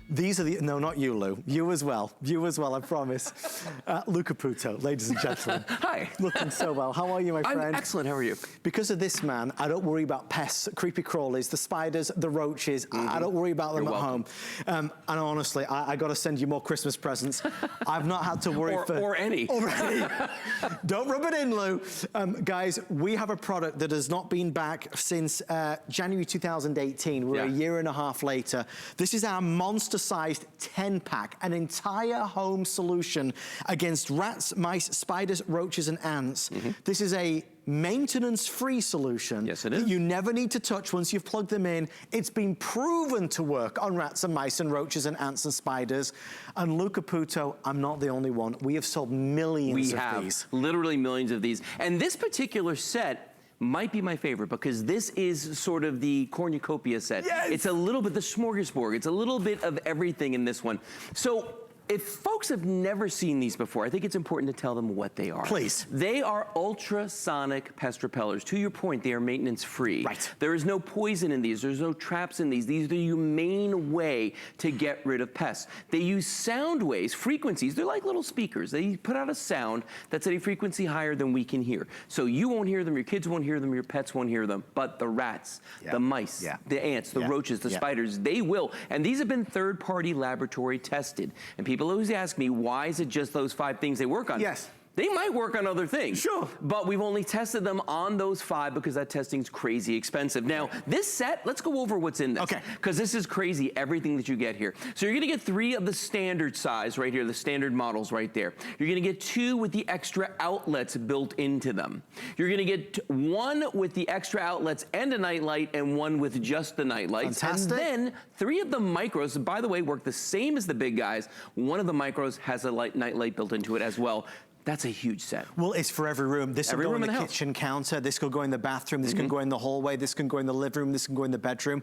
These are the, no, not you, Lou. You as well, I promise. Lou Caputo, ladies and gentlemen. Hi. Looking so well. How are you, my friend? I'm excellent, how are you? Because of this man, I don't worry about pests, creepy crawlies, the spiders, the roaches. I don't worry about them at home. And honestly, I got to send you more Christmas presents. I've not had to worry or any. Or any. Don't rub it in, Lou. Guys, we have a product that has not been back since January 2018. We're a year and a half later. This is our monster-sized 10-pack, an entire home solution against rats, mice, spiders, roaches, and ants. This is a maintenance-free solution. Yes, it is. That you never need to touch once you've plugged them in. It's been proven to work on rats and mice and roaches and ants and spiders. And Lou Caputo, I'm not the only one. We have sold millions of these. Literally millions of these. And this particular set might be my favorite because this is sort of the cornucopia set. Yes. It's a little bit the smorgasbord. It's a little bit of everything in this one. So if folks have never seen these before, I think it's important to tell them what they are. Please. They are ultrasonic pest repellers. To your point, they are maintenance free. Right. There is no poison in these. There's no traps in these. These are the humane way to get rid of pests. They use sound waves, frequencies. They're like little speakers. They put out a sound that's at a frequency higher than we can hear. So you won't hear them, your kids won't hear them, your pets won't hear them. But the rats, the mice, the ants, the roaches, the spiders, they will. And these have been third-party laboratory tested. And people always ask me, why is it just those 5 things they work on? Yes. They might work on other things. Sure. But we've only tested them on those 5 because that testing's crazy expensive. Now, this set, let's go over what's in this. Okay. Because this is crazy, everything that you get here. So you're gonna get 3 of the standard size right here, the standard models right there. You're gonna get 2 with the extra outlets built into them. You're gonna get 1 with the extra outlets and a nightlight and 1 with just the nightlights. Fantastic. And then 3 of the micros, by the way, work the same as the big guys. 1 of the micros has a nightlight built into it as well. That's a huge set. Well, it's for every room. This will go in the kitchen counter. This could go in the bathroom. This can go in the hallway. This can go in the living room. This can go in the bedroom.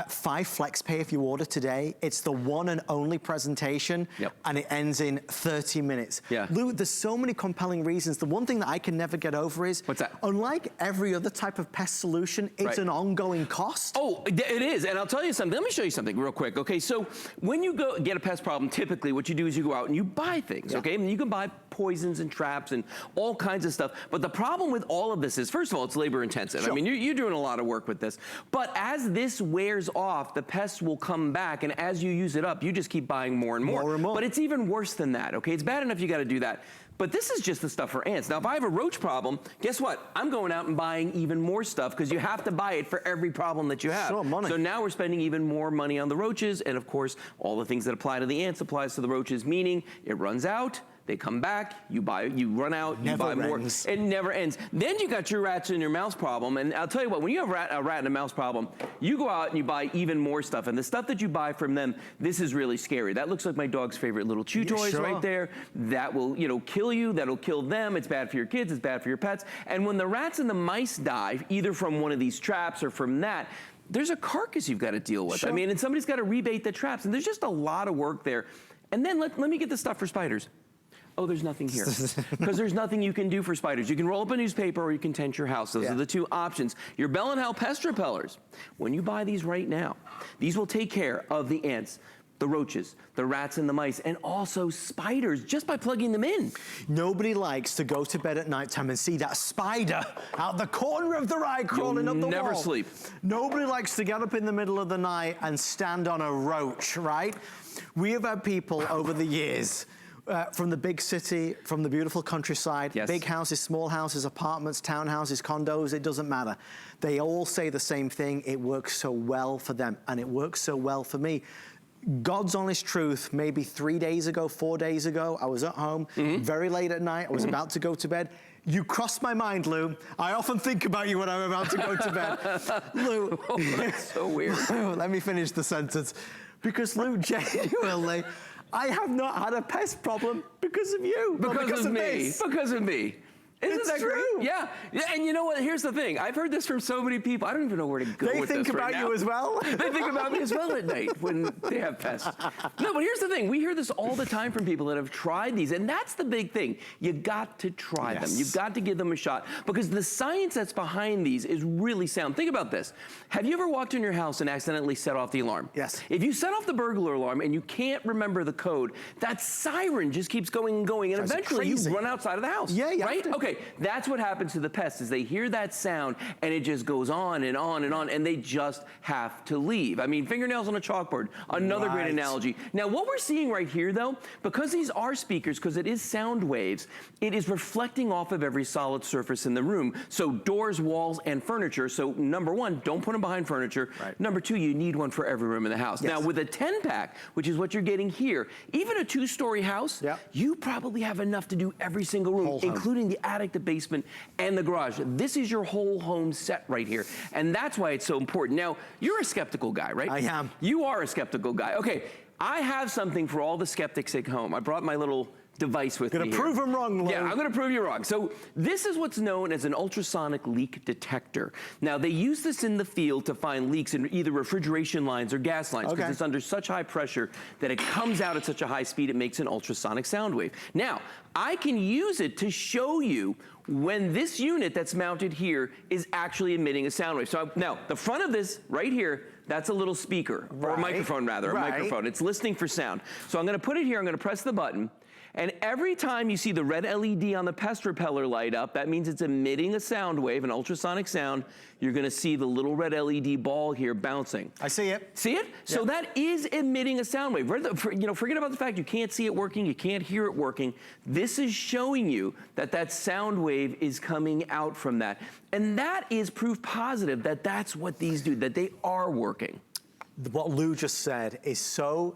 5 flex pay if you order today. It's the one and only presentation, and it ends in 30 minutes. Lou, there's so many compelling reasons. The one thing that I can never get over is, what's that? Unlike every other type of pest solution, it's an ongoing cost. Oh, it is, and I'll tell you something. Let me show you something real quick. Okay, so when you go get a pest problem, typically what you do is you go out and you buy things, okay? And you can buy poisons and traps and all kinds of stuff. But the problem with all of this is, first of all, it's labor intensive. I mean, you're doing a lot of work with this. But as this wears off, the pests will come back, and as you use it up, you just keep buying more and more. More and more. But it's even worse than that, okay? It's bad enough you gotta do that. But this is just the stuff for ants. Now, if I have a roach problem, guess what? I'm going out and buying even more stuff because you have to buy it for every problem that you have. Sure, money. So now we're spending even more money on the roaches, and of course, all the things that apply to the ants applies to the roaches, meaning it runs out, they come back, you buy, you run out, you buy more. It never ends. Then you got your rats and your mouse problem, and I'll tell you what, when you have a rat and a mouse problem, you go out and you buy even more stuff, and the stuff that you buy from them, this is really scary. That looks like my dog's favorite little chew toys right there. That will, kill you, that'll kill them, it's bad for your kids, it's bad for your pets. And when the rats and the mice die, either from one of these traps or from that, there's a carcass you've got to deal with. I mean, and somebody's got to rebait the traps, and there's just a lot of work there. And then let me get the stuff for spiders. Oh, there's nothing here. Because there's nothing you can do for spiders. You can roll up a newspaper or you can tent your house. Those are the 2 options. Your Bell & Howell pest repellers, when you buy these right now, these will take care of the ants, the roaches, the rats and the mice, and also spiders, just by plugging them in. Nobody likes to go to bed at nighttime and see that spider out the corner of their eye crawling up the wall. Never sleep. Nobody likes to get up in the middle of the night and stand on a roach, right? We have had people over the years from the big city, from the beautiful countryside, big houses, small houses, apartments, townhouses, condos, it doesn't matter. They all say the same thing, it works so well for them, and it works so well for me. God's honest truth, maybe 3 days ago, 4 days ago, I was at home, very late at night, I was about to go to bed. You crossed my mind, Lou. I often think about you when I'm about to go to bed. Lou. Oh, that's so weird. Let me finish the sentence. Because Lou, genuinely, I have not had a pest problem because of you. Because of me. Because of me. Isn't that great? Yeah. And you know what? Here's the thing. I've heard this from so many people. I don't even know where to go with this right now. They think about you as well? They think about me as well at night when they have pests. No, but here's the thing. We hear this all the time from people that have tried these, and that's the big thing. You got to try them. You've got to give them a shot because the science that's behind these is really sound. Think about this. Have you ever walked in your house and accidentally set off the alarm? Yes. If you set off the burglar alarm and you can't remember the code, that siren just keeps going and going, and eventually you run outside of the house. Yeah, yeah. Right? Okay, that's what happens to the pests is they hear that sound and it just goes on and on and on, and they just have to leave. I mean, fingernails on a chalkboard, another great analogy. Now, what we're seeing right here, though, because these are speakers, because it is sound waves, it is reflecting off of every solid surface in the room. So doors, walls, and furniture. So number one, don't put them behind furniture. Right. Number two, you need one for every room in the house. Yes. Now, with a 10-pack, which is what you're getting here, even a 2-story house, you probably have enough to do every single room, including the attic, the basement, and the garage. This is your whole home set right here. And that's why it's so important. Now, you're a skeptical guy, right? I am. You are a skeptical guy. Okay, I have something for all the skeptics at home. I brought my little device with me here. Gonna prove them wrong, Lou. Yeah, I'm gonna prove you wrong. So this is what's known as an ultrasonic leak detector. Now, they use this in the field to find leaks in either refrigeration lines or gas lines because it's under such high pressure that it comes out at such a high speed it makes an ultrasonic sound wave. Now, I can use it to show you when this unit that's mounted here is actually emitting a sound wave. So now, the front of this right here, that's a little speaker, or a microphone rather, a microphone. It's listening for sound. So I'm gonna put it here, I'm gonna press the button, and every time you see the red LED on the pest repeller light up, that means it's emitting a sound wave, an ultrasonic sound. You're gonna see the little red LED ball here bouncing. I see it. See it? So that is emitting a sound wave. You know, forget about the fact you can't see it working, you can't hear it working. This is showing you that that sound wave is coming out from that. And that is proof positive that that's what these do, that they are working. What Lou just said is so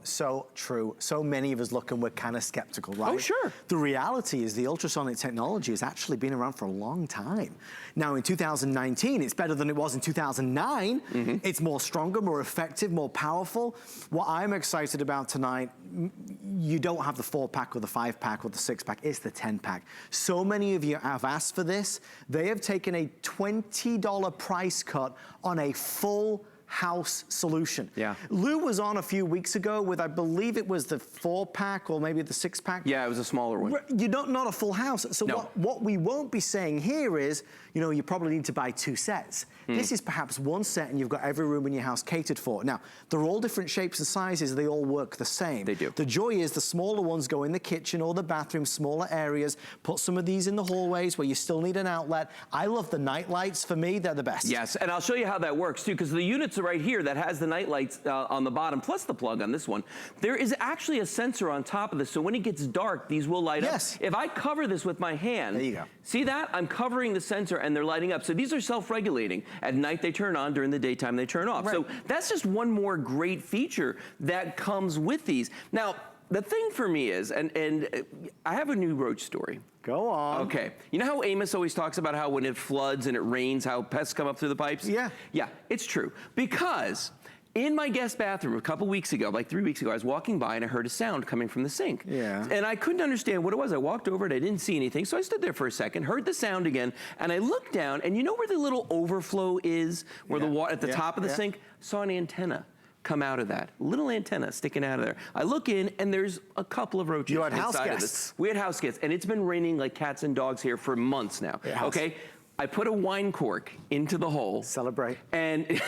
true. So many of us look and we're kind of skeptical, right? Oh, sure. The reality is the ultrasonic technology has actually been around for a long time. Now, in 2019, it's better than it was in 2009. It's more stronger, more effective, more powerful. What I'm excited about tonight, you don't have the 4-pack or the 5-pack or the 6-pack, it's the 10-pack. So many of you have asked for this. They have taken a $20 price cut on a full house solution. Yeah. Lou was on a few weeks ago with, I believe it was the 4-pack or maybe the 6-pack. Yeah, it was a smaller one. You don't, not a full house. So what we won't be saying here is, you know, you probably need to buy 2 sets. This is perhaps 1 set and you've got every room in your house catered for. Now, they're all different shapes and sizes. They all work the same. They do. The joy is the smaller ones go in the kitchen or the bathroom, smaller areas. Put some of these in the hallways where you still need an outlet. I love the night lights. For me, they're the best. Yes, and I'll show you how that works too, because the units are right here that has the night lights on the bottom, plus the plug on this one. There is actually a sensor on top of this, so when it gets dark, these will light up. If I cover this with my hand, there you go. See that? I'm covering the sensor and they're lighting up. So these are self-regulating. At night they turn on, during the daytime they turn off. So that's just one more great feature that comes with these. Now, the thing for me is, and I have a new roach story. Go on. Okay. You know how Amos always talks about how when it floods and it rains, how pests come up through the pipes? Yeah. Yeah, it's true. Because in my guest bathroom a couple weeks ago, like 3 weeks ago, I was walking by and I heard a sound coming from the sink. Yeah. And I couldn't understand what it was. I walked over and I didn't see anything. So I stood there for a second, heard the sound again, and I looked down, and you know where the little overflow is, where the water at the top of the sink? Saw an antenna come out of that. Little antenna sticking out of there. I look in and there's a couple of roaches. You had house inside guests. Of this. We had house guests, and it's been raining like cats and dogs here for months now. Okay? I put a wine cork into the hole. Celebrate. And,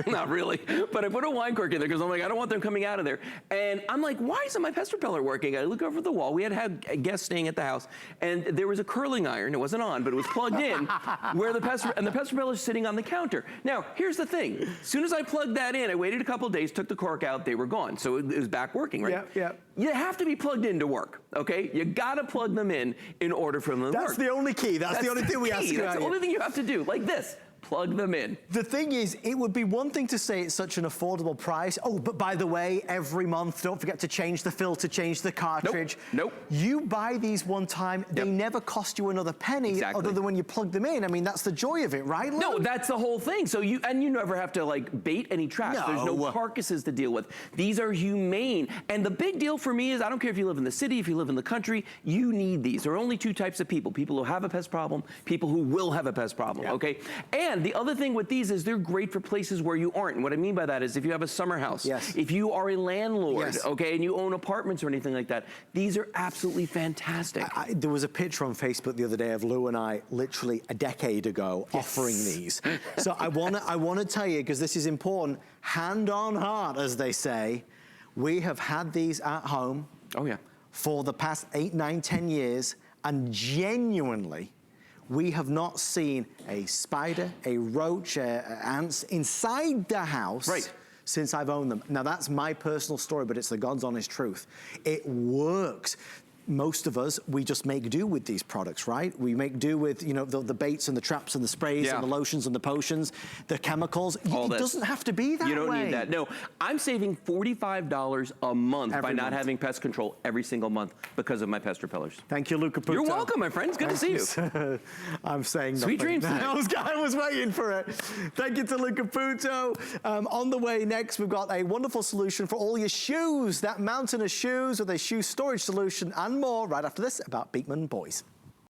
not really, but I put a wine cork in there because I'm like, I don't want them coming out of there. And I'm like, why isn't my pest repeller working? I look over the wall. We had guests staying at the house, and there was a curling iron. It wasn't on, but it was plugged in, where the pest repeller's sitting on the counter. Now, here's the thing. As soon as I plugged that in, I waited a couple of days, took the cork out, they were gone. So it was back working, right? Yeah. You have to be plugged in to work, okay? You gotta plug them in order for them to work. That's the only key. That's the only thing we ask you. That's the only thing you have to do, like this. plug them in. The thing is, it would be one thing to say it's such an affordable price. Oh, but by the way, every month, don't forget to change the filter, change the cartridge. Nope. You buy these one time, they never cost you another penny other than when you plug them in. I mean, that's the joy of it, right, Lou? No, that's the whole thing. So you never have to like bait any traps. No. There's no carcasses to deal with. These are humane. And the big deal for me is, I don't care if you live in the city, if you live in the country, you need these. There are only two types of people: people who have a pest problem, people who will have a pest problem, okay? And the other thing with these is they're great for places where you aren't. And what I mean by that is if you have a summer house, if you are a landlord, okay, and you own apartments or anything like that, these are absolutely fantastic. There was a picture on Facebook the other day of Lou and I, literally a decade ago, offering these. So I want to tell you, because this is important, hand on heart, as they say, we have had these at home for the past 8, 9, 10 years, and genuinely, we have not seen a spider, a roach, ants inside the house since I've owned them. Now, that's my personal story, but it's the God's honest truth. It works. Most of us, we just make do with these products, right? We make do with, you know, the baits and the traps and the sprays and the lotions and the potions, the chemicals. It doesn't have to be that way. You don't need that. No, I'm saving $45 a month by not having pest control every single month because of my pest repellers. Thank you, Lou Caputo. You're welcome, my friends. Good to see you. I'm saying Sweet dreams. I was waiting for it. Thank you to Lou Caputo. On the way next, we've got a wonderful solution for all your shoes. That mountain of shoes with a shoe storage solution and more right after this about Beekman Boys.